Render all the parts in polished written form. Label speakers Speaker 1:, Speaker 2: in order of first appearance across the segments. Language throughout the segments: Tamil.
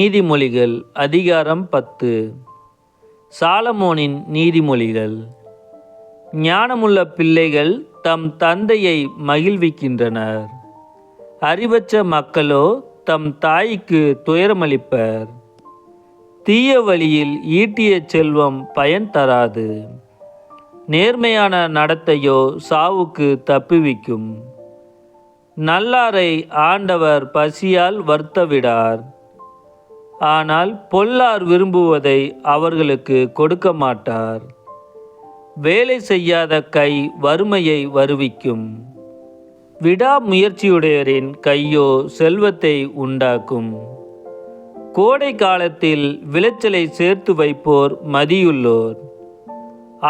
Speaker 1: நீதிமொழிகள் அதிகாரம் 10. சாலமோனின் நீதிமொழிகள். ஞானமுள்ள பிள்ளைகள் தம் தந்தையை மகிழ்விக்கின்றனர். அறிவற்ற மக்களோ தம் தாய்க்கு துயரமளிப்பர். தீய வழியில் ஈட்டிய செல்வம் பயன் தராது. நேர்மையான நடத்தையோ சாவுக்கு தப்புவிக்கும். நல்லாரை ஆண்டவர் பசியால் வருத்தவிடார். ஆனால் பொல்லார் விரும்புவதை அவர்களுக்கு கொடுக்க மாட்டார். வேலை செய்யாத கை வறுமையை வருவிக்கும். விடாமுயற்சியுடையரின் கையோ செல்வத்தை உண்டாக்கும். கோடை காலத்தில் விளைச்சலை சேர்த்து வைப்போர் மதியுள்ளோர்.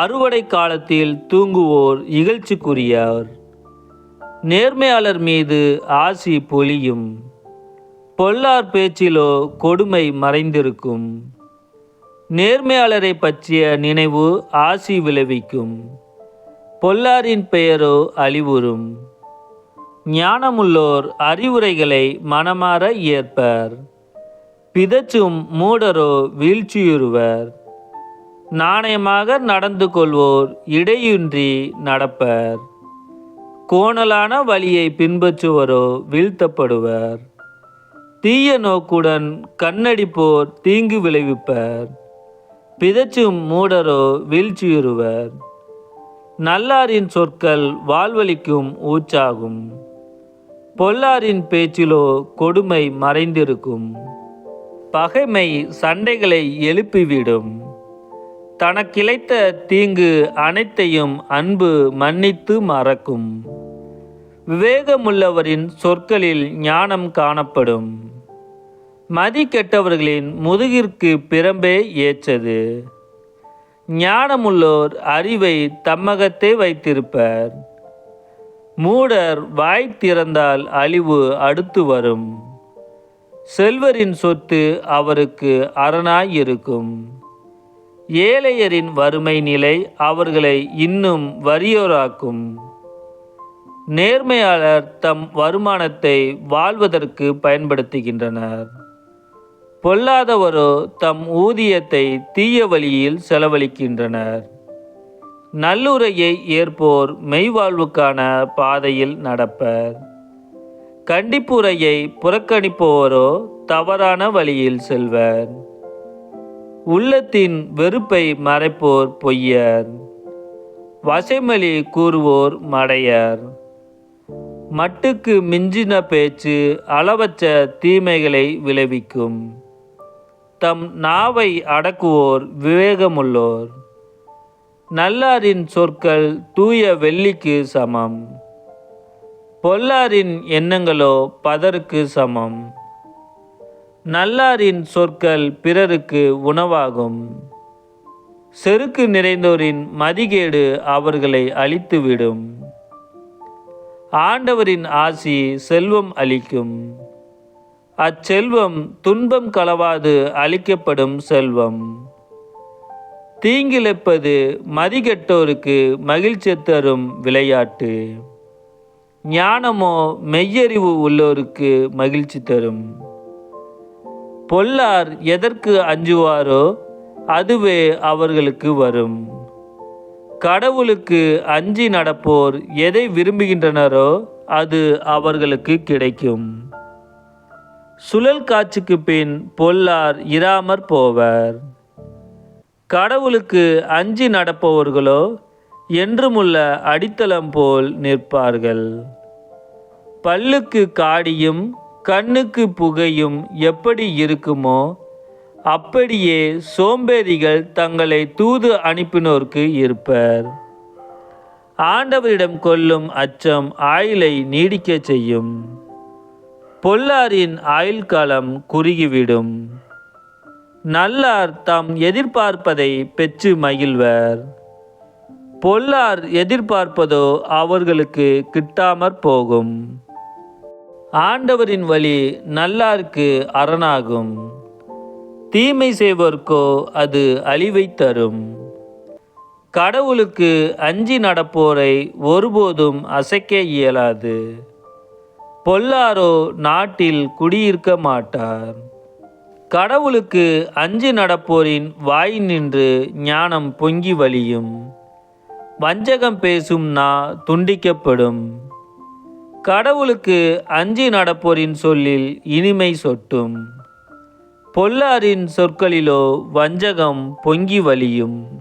Speaker 1: அறுவடை காலத்தில் தூங்குவோர் இகழ்ச்சிக்குரியார். நேர்மையாளர் மீது ஆசி பொழியும். பொல்லார் பேச்சிலோ கொடுமை மறைந்திருக்கும். நேர்மையாளரை பற்றிய நினைவு ஆசி விளைவிக்கும். பொல்லாரின் பெயரோ அழிவுறும். ஞானமுள்ளோர் அறிவுரைகளை மனமாற ஏற்பர். பிதற்றும் மூடரோ வீழ்ச்சியுறுவர். நாணயமாக நடந்து கொள்வோர் இடையின்றி நடப்பர். கோணலான வழியை பின்பற்றுவரோ வீழ்த்தப்படுவர். தீய நோக்குடன் கண்ணடிப்போர் தீங்கு விளைவிப்பர். பிதற்றும் மூடரோ வீழ்ச்சியுறுவர். நல்லாரின் சொற்கள் வாழ்வளிக்கும் ஊற்றாகும். பொல்லாரின் பேச்சிலோ கொடுமை மறைந்திருக்கும். பகைமை சண்டைகளை எழுப்பிவிடும். தனக்கிழைத்த தீங்கு அனைத்தையும் அன்பு மன்னித்து மறக்கும். விவேகமுள்ளவரின் சொற்களில் ஞானம் காணப்படும். மதி கெட்டவர்களின் முதுகிற்கு பிரம்பே ஏற்றது. ஞானமுள்ளோர் அறிவை தம்மகத்தே வைத்திருப்பர். மூடர் வாய் திறந்தால் அழிவு அடுத்து வரும். செல்வரின் சொத்து அவருக்கு அரணாயிருக்கும். ஏழையரின் வறுமை நிலை அவர்களை இன்னும் வறியோராக்கும். நேர்மையாளர் தம் வருமானத்தை வாழ்வதற்கு பயன்படுத்துகின்றனர். பொல்லாதவரோ தம் ஊதியத்தை தீய வழியில் செலவழிக்கின்றனர். நல்லுரையை ஏற்போர் மெய்வாழ்வுக்கான பாதையில் நடப்பர். கண்டிப்புரையை புறக்கணிப்போரோ தவறான வழியில் செல்வர். உள்ளத்தின் வெறுப்பை மறைப்போர் பொய்யர். வசைமொழி கூறுவோர் மடையர். மட்டுக்கு மிஞ்சின பேச்சு அளவற்ற தீமைகளை விளைவிக்கும். தம் நாவை அடக்குவோர் விவேகமுள்ளோர். நல்லாரின் சொற்கள் தூய வெள்ளிக்கு சமம். பொல்லாரின் எண்ணங்களோ பதருக்கு சமம். நல்லாரின் சொற்கள் பிறருக்கு உணவாகும். செருக்கு நிறைந்தோரின் மதிகேடு அவர்களை அழித்துவிடும். ஆண்டவரின் ஆசி செல்வம் அளிக்கும். அச்செல்வம் துன்பம் கலவாது அளிக்கப்படும் செல்வம். தீங்கிழைப்பது மதிகெட்டோருக்கு மகிழ்ச்சி தரும் விளையாட்டு. ஞானமோ மெய்யறிவு உள்ளோருக்கு மகிழ்ச்சி தரும். பொல்லார் எதற்கு அஞ்சுவாரோ அதுவே அவர்களுக்கு வரும். கடவுளுக்கு அஞ்சி நடப்போர் எதை விரும்புகின்றனரோ அது அவர்களுக்கு கிடைக்கும். சுழல் காற்றுக்கு பின் பொல்லார் இராமற் போவர். கடவுளுக்கு அஞ்சி நடப்பவர்களோ என்றுமுள்ள அடித்தளம் போல் நிற்பார்கள். பல்லுக்கு காடியும் கண்ணுக்கு புகையும் எப்படி இருக்குமோ அப்படியே சோம்பேறிகள் தங்களை தூது அனுப்பினோர்க்கு இருப்பர். ஆண்டவரிடம் கொள்ளும் அச்சம் ஆயுளை நீடிக்கச் செய்யும். பொல்லாரின் ஆயுள் காலம் குறுகிவிடும். நல்லார் தாம் எதிர்பார்ப்பதை பெற்று மகிழ்வர். பொல்லார் எதிர்பார்ப்பதோ அவர்களுக்கு கிட்டாமற் போகும். ஆண்டவரின் வழி நல்லார்க்கு அரணாகும். தீமை செய்வோர்க்கோ அது அழிவை தரும். கடவுளுக்கு அஞ்சி நடப்போரை ஒருபோதும் அசைக்க இயலாது. பொல்லாரோ நாட்டில் குடியிருக்க மாட்டார். கடவுளுக்கு அஞ்சி நடப்போரின் வாயினின்று ஞானம் பொங்கி வழியும். வஞ்சகம் பேசும் நா துண்டிக்கப்படும். கடவுளுக்கு அஞ்சி நடப்போரின் சொல்லில் இனிமை சொட்டும். பொல்லாரின் சொற்களிலோ வஞ்சகம் பொங்கி வழியும்.